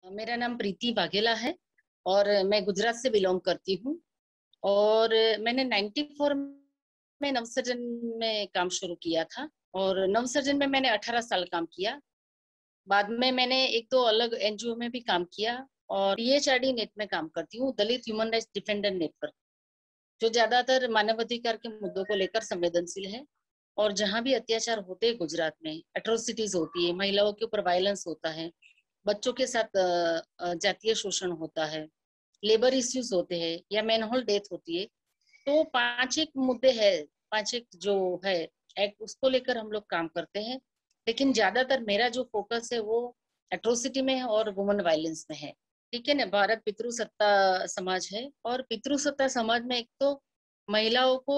मेरा नाम प्रीति वाघेला है और मैं गुजरात से बिलोंग करती हूँ। और मैंने 94 में नवसर्जन में काम शुरू किया था और नवसर्जन में मैंने 18 साल काम किया। बाद में मैंने एक दो अलग एनजीओ में भी काम किया और पीएचआरडी नेट में काम करती हूँ, दलित ह्यूमन राइट्स डिफेंडर नेटवर्क, जो ज्यादातर मानवाधिकार के मुद्दों को लेकर संवेदनशील है। और जहाँ भी अत्याचार होते हैं गुजरात में, एट्रोसिटीज होती है, महिलाओं के ऊपर वायलेंस होता है, बच्चों के साथ जातीय शोषण होता है, लेबर इश्यूज होते हैं या मैनहोल डेथ होती है, तो पांच एक मुद्दे है, पांच एक जो है एक्ट, उसको लेकर हम लोग काम करते हैं। लेकिन ज्यादातर मेरा जो फोकस है वो एट्रोसिटी में है और वुमन वायलेंस में है। ठीक है ना। भारत पितृसत्ता समाज है और पितृसत्ता समाज में एक तो महिलाओं को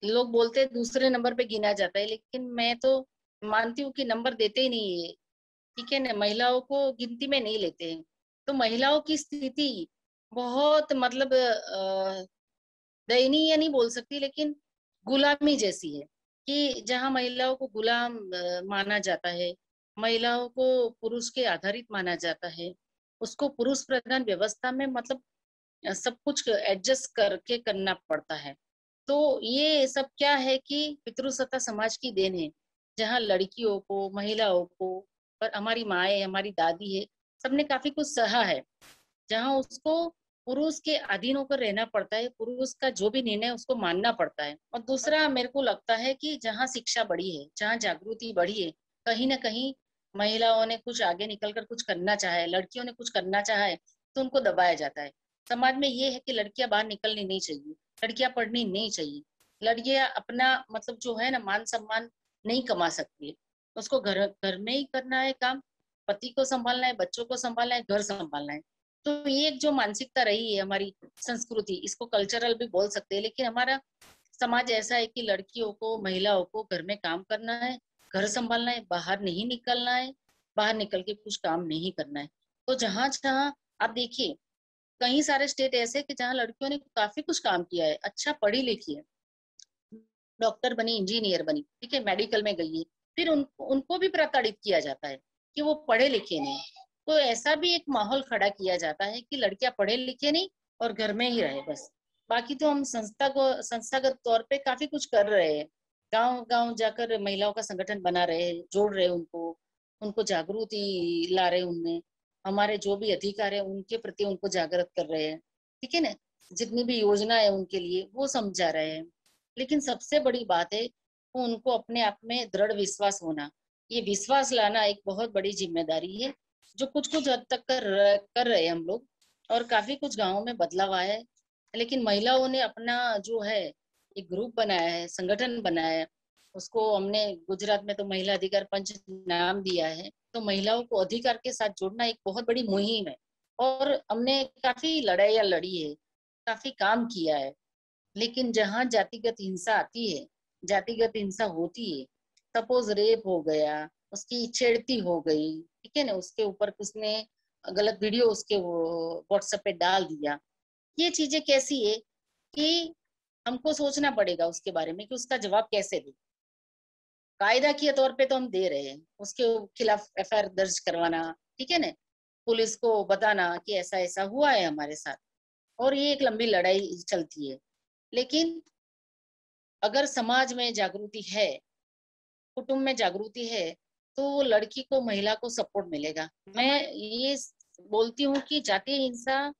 लोग बोलते हैं दूसरे नंबर पे गिना जाता है, लेकिन मैं तो मानती हूँ कि नंबर देते ही नहीं है। ठीक है ना, महिलाओं को गिनती में नहीं लेते हैं। तो महिलाओं की स्थिति बहुत मतलब दयनीय नहीं बोल सकती, लेकिन गुलामी जैसी है कि जहाँ महिलाओं को गुलाम माना जाता है, महिलाओं को पुरुष के आधारित माना जाता है, उसको पुरुष प्रधान व्यवस्था में मतलब सब कुछ एडजस्ट करके करना पड़ता है। तो ये सब क्या है कि पितृसत्ता समाज की देन है, जहाँ लड़कियों को, महिलाओं को, पर हमारी माए, हमारी दादी है, सबने काफी कुछ सहा है, जहाँ उसको पुरुष के अधीन होकर रहना पड़ता है, पुरुष का जो भी निर्णय उसको मानना पड़ता है। और दूसरा मेरे को लगता है कि जहाँ शिक्षा बढ़ी है, जहाँ जागृति बढ़ी है, कहीं ना कहीं महिलाओं ने कुछ आगे निकलकर कुछ करना चाहा है, लड़कियों ने कुछ करना चाहा है, तो उनको दबाया जाता है। समाज में ये है कि लड़कियां बाहर निकलनी नहीं चाहिए, लड़कियां पढ़नी नहीं चाहिए, लड़कियां अपना मतलब जो है ना मान सम्मान नहीं कमा सकती है, उसको घर घर में ही करना है काम, पति को संभालना है, बच्चों को संभालना है, घर संभालना है। तो ये एक जो मानसिकता रही है हमारी संस्कृति, इसको कल्चरल भी बोल सकते हैं, लेकिन हमारा समाज ऐसा है कि लड़कियों को, महिलाओं को घर में काम करना है, घर संभालना है, बाहर नहीं निकलना है, बाहर निकल के कुछ काम नहीं करना है। तो जहां जहां आप देखिए, कई सारे स्टेट ऐसे कि जहाँ लड़कियों ने काफी कुछ काम किया है, अच्छा पढ़ी लिखी है, डॉक्टर बनी, इंजीनियर बनी, ठीक है, मेडिकल में गई है, फिर उनको भी प्रताड़ित किया जाता है कि वो पढ़े लिखे नहीं। तो ऐसा भी एक माहौल खड़ा किया जाता है कि लड़कियां पढ़े लिखे नहीं और घर में ही रहे बस। बाकी तो हम संस्थागत तौर पे काफी कुछ कर रहे हैं, गांव गांव जाकर महिलाओं का संगठन बना रहे हैं, जोड़ रहे हैं उनको, उनको जागृति ला रहे हैं उनमें, हमारे जो भी अधिकार है उनके प्रति उनको जागृत कर रहे हैं। ठीक है ना, जितनी भी योजना है उनके लिए वो समझा रहे हैं। लेकिन सबसे बड़ी बात है वो उनको अपने आप में दृढ़ विश्वास होना, ये विश्वास लाना एक बहुत बड़ी जिम्मेदारी है, जो कुछ कुछ हद तक कर रहे हैं हम लोग। और काफी कुछ गांवों में बदलाव आया है, लेकिन महिलाओं ने अपना जो है एक ग्रुप बनाया है, संगठन बनाया है, उसको हमने गुजरात में तो महिला अधिकार पंच नाम दिया है। तो महिलाओं को अधिकार के साथ जोड़ना एक बहुत बड़ी मुहिम है और हमने काफी लड़ाइयाँ लड़ी है, काफी काम किया है। लेकिन जहां जातिगत हिंसा आती है, जातिगत हिंसा होती है, सपोज रेप हो गया, उसकी छेड़ती हो गई, ठीक है ना, उसके ऊपर उसने गलत वीडियो उसके व्हाट्सएप पे डाल दिया, ये चीजें कैसी है कि हमको सोचना पड़ेगा उसके बारे में कि उसका जवाब कैसे दे। कायदा के तौर पे तो हम दे रहे हैं, उसके खिलाफ एफआईआर दर्ज करवाना, ठीक है ना, पुलिस को बताना कि ऐसा ऐसा हुआ है हमारे साथ, और ये एक लंबी लड़ाई चलती है। लेकिन अगर समाज में जागृति है, कुटुंब में जागृति है, तो वो लड़की को, महिला को सपोर्ट मिलेगा। मैं ये बोलती हूँ कि जातीय हिंसा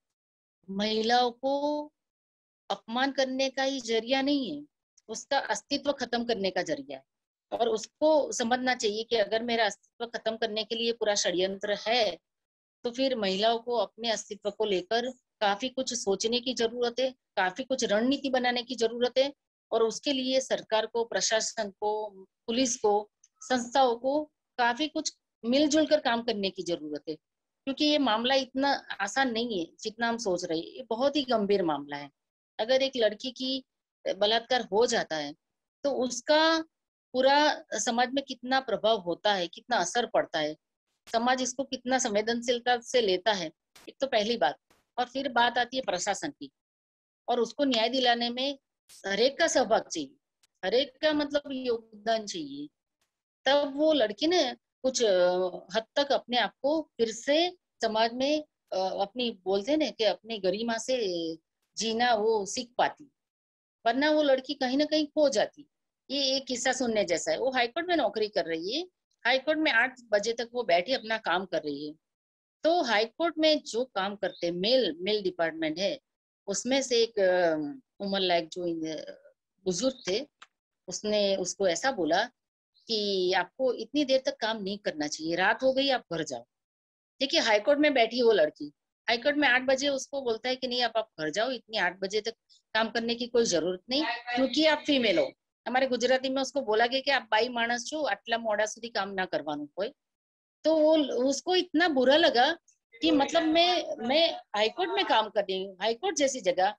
महिलाओं को अपमान करने का ही जरिया नहीं है, उसका अस्तित्व खत्म करने का जरिया है। और उसको समझना चाहिए कि अगर मेरा अस्तित्व खत्म करने के लिए पूरा षड्यंत्र है, तो फिर महिलाओं को अपने अस्तित्व को लेकर काफी कुछ सोचने की जरूरत है, काफी कुछ रणनीति बनाने की जरूरत है। और उसके लिए सरकार को, प्रशासन को, पुलिस को, संस्थाओं को काफी कुछ मिलजुल कर काम करने की जरूरत है, क्योंकि ये मामला इतना आसान नहीं है जितना हम सोच रहे हैं, ये बहुत ही गंभीर मामला है। अगर एक लड़की की बलात्कार हो जाता है तो उसका पूरा समाज में कितना प्रभाव होता है, कितना असर पड़ता है, समाज इसको कितना संवेदनशीलता से लेता है, एक तो पहली बात। और फिर बात आती है प्रशासन की, और उसको न्याय दिलाने में हरेक का सहभाग चाहिए, हरेक का मतलब योगदान चाहिए, तब वो लड़की ने कुछ हद तक अपने आप को फिर से समाज में अपनी बोलते हैं ना कि अपनी गरिमा से जीना वो सीख पाती, वरना वो लड़की कहीं ना कहीं खो जाती। ये एक किस्सा सुनने जैसा है। वो हाईकोर्ट में नौकरी कर रही है, हाईकोर्ट में 8 बजे तक वो बैठी अपना काम कर रही है। तो हाईकोर्ट में जो काम करते मेल मेल डिपार्टमेंट है, उसमें से एक उमर लायक जो बुजुर्ग थे, उसने उसको ऐसा बोला कि आपको इतनी देर तक काम नहीं करना चाहिए, रात हो गई, आप घर जाओ। देखिए हाईकोर्ट में बैठी वो लड़की, हाईकोर्ट में 8 बजे उसको बोलता है कि नहीं, अब आप घर जाओ, इतनी 8 बजे तक काम करने की कोई जरूरत नहीं, क्योंकि आप फीमेल हो। हमारे गुजराती में उसको बोला गया कि आप बाई मानस छो, आटला मोड़ा सुधी काम ना करवानु कोई। तो वो उसको इतना बुरा लगा कि मतलब मैं हाईकोर्ट में काम कर रही हूँ, हाईकोर्ट जैसी जगह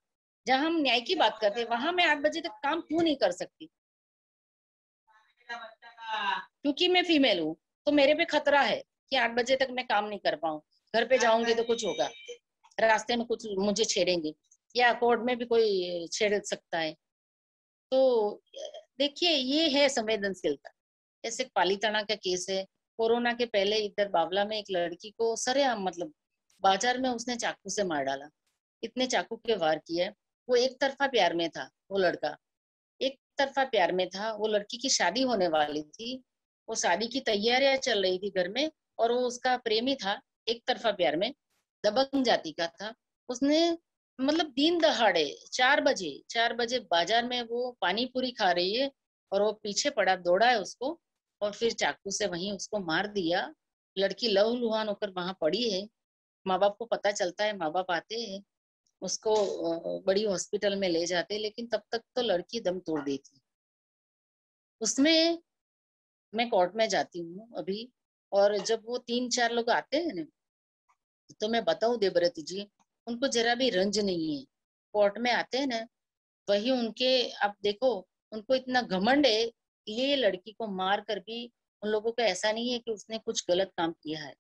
जहां हम न्याय की बात करते हैं, वहां मैं 8 बजे तक काम क्यों नहीं कर सकती, क्योंकि मैं फीमेल हूँ। तो मेरे पे खतरा है कि 8 बजे तक मैं काम नहीं कर पाऊँ, घर पे जाऊंगी तो कुछ होगा, रास्ते में कुछ मुझे छेड़ेंगे, या कोर्ट में भी कोई छेड़ सकता है। तो देखिए ये है संवेदनशीलता। जैसे पालीताना का केस है, कोरोना के पहले इधर बावला में एक लड़की को सरेआम मतलब बाजार में उसने चाकू से मार डाला, इतने चाकू के वार किए। वो एक तरफा प्यार में था वो लड़का, एक तरफा प्यार में था। वो लड़की की शादी होने वाली थी, वो शादी की तैयारियां चल रही थी घर में, और वो उसका प्रेमी था, एक तरफा प्यार में, दबंग जाति का था। उसने मतलब दिन दहाड़े 4 बजे बाजार में वो पानी पूरी खा रही है, और वो पीछे पड़ा, दौड़ा है उसको, और फिर चाकू से वहीं उसको मार दिया। लड़की लहूलुहान होकर वहां पड़ी है। माँ बाप को पता चलता है, माँ बाप आते हैं, उसको बड़ी हॉस्पिटल में ले जाते, लेकिन तब तक तो लड़की दम तोड़ देती। उसमें मैं कोर्ट में जाती हूँ अभी, और जब वो 3-4 लोग आते हैं ना, तो मैं बताऊं देवव्रत जी, उनको जरा भी रंज नहीं है। कोर्ट में आते हैं ना, वही उनके, आप देखो, उनको इतना घमंड है, ये लड़की को मार कर भी उन लोगों को ऐसा नहीं है कि उसने कुछ गलत काम किया है।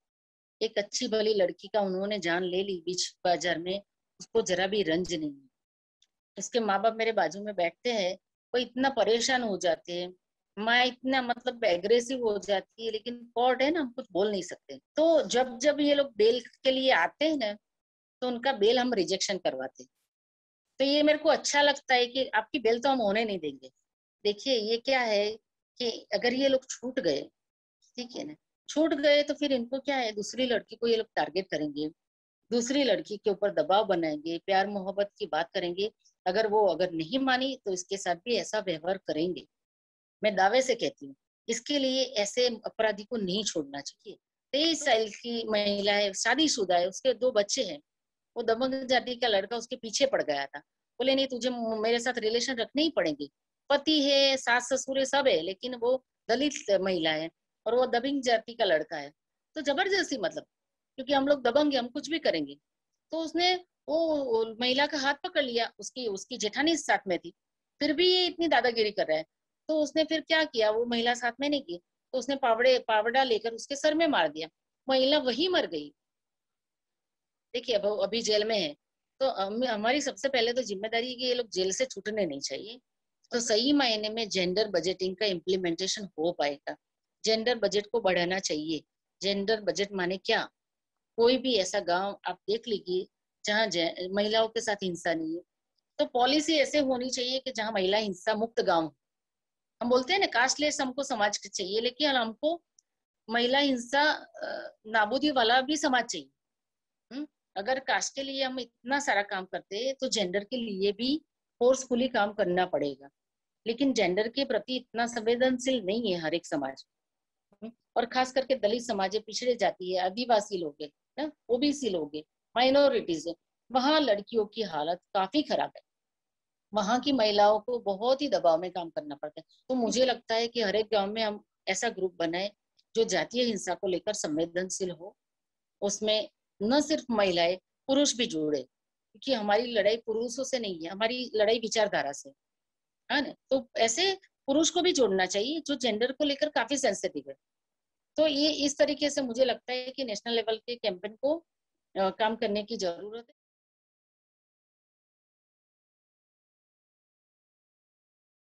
एक अच्छी भली लड़की का उन्होंने जान ले ली बीच बाजार में, उसको जरा भी रंज नहीं है। उसके माँ बाप मेरे बाजू में बैठते हैं, वो इतना परेशान हो जाते हैं, माँ इतना मतलब एग्रेसिव हो जाती है, लेकिन कोर्ट है ना, हम कुछ बोल नहीं सकते। तो जब जब ये लोग बेल के लिए आते हैं ना, तो उनका बेल हम रिजेक्शन करवाते हैं। तो ये मेरे को अच्छा लगता है कि आपकी बेल तो हम होने नहीं देंगे। देखिए ये क्या है कि अगर ये लोग छूट गए, ठीक है ना, छूट गए तो फिर इनको क्या है, दूसरी लड़की को ये लोग टारगेट करेंगे, दूसरी लड़की के ऊपर दबाव बनाएंगे, प्यार मोहब्बत की बात करेंगे। अगर वो अगर नहीं मानी तो इसके साथ भी ऐसा व्यवहार करेंगे, मैं दावे से कहती हूँ। इसके लिए ऐसे अपराधी को नहीं छोड़ना चाहिए। 23 साल की महिला है, शादीशुदा है, उसके 2 बच्चे हैं। वो दबंग जाति का लड़का उसके पीछे पड़ गया था, बोले नहीं तुझे मेरे साथ रिलेशन रखने ही पड़ेंगे। पति है, सास ससुर है, सब है, लेकिन वो दलित महिला है, और वो दबंग जाति का लड़का है। तो जबरदस्ती मतलब, क्योंकि हम लोग दबंग हैं, हम कुछ भी करेंगे। तो उसने वो महिला का हाथ पकड़ लिया, उसकी उसकी जेठानी साथ में थी, फिर भी ये इतनी दादागिरी कर रहा है। तो उसने फिर क्या किया, वो महिला साथ में नहीं की, तो उसने पावड़ा लेकर उसके सर में मार दिया, महिला वही मर गई। देखिए अब अभी जेल में है। तो हमारी सबसे पहले तो जिम्मेदारी है कि ये लोग जेल से छूटने नहीं चाहिए। तो सही मायने में जेंडर बजटिंग का इम्प्लीमेंटेशन हो पाएगा। जेंडर बजट को बढ़ाना चाहिए। जेंडर बजट माने क्या, कोई भी ऐसा गांव आप देख लीजिए जहाँ महिलाओं के साथ हिंसा नहीं है, तो पॉलिसी ऐसे होनी चाहिए कि जहाँ महिला हिंसा मुक्त गांव हो। हम बोलते हैं ना कास्टलेस हमको समाज चाहिए, लेकिन हमको महिला हिंसा नाबूदी वाला भी समाज चाहिए। हम्म, अगर कास्ट के लिए हम इतना सारा काम करते हैं, तो जेंडर के लिए भी फोर्सफुली काम करना पड़ेगा। लेकिन जेंडर के प्रति इतना संवेदनशील नहीं है हर एक समाज। और खास करके दलित समाज है, पिछड़े जाति है, आदिवासी लोग है ना, ओबीसी लोग है, माइनॉरिटीज है, वहां लड़कियों की हालत काफी खराब है। वहां की महिलाओं को बहुत ही दबाव में काम करना पड़ता है। तो मुझे लगता है कि हर एक गांव में हम ऐसा ग्रुप बनाए जो जातीय हिंसा को लेकर संवेदनशील हो। उसमें न सिर्फ महिलाएं, पुरुष भी जुड़े, क्योंकि हमारी लड़ाई पुरुषों से नहीं है, हमारी लड़ाई विचारधारा से है ना। तो ऐसे पुरुष को भी जोड़ना चाहिए जो जेंडर को लेकर काफी सेंसिटिव है। तो ये इस तरीके से मुझे लगता है कि नेशनल लेवल के कैंपेन को काम करने की जरूरत है।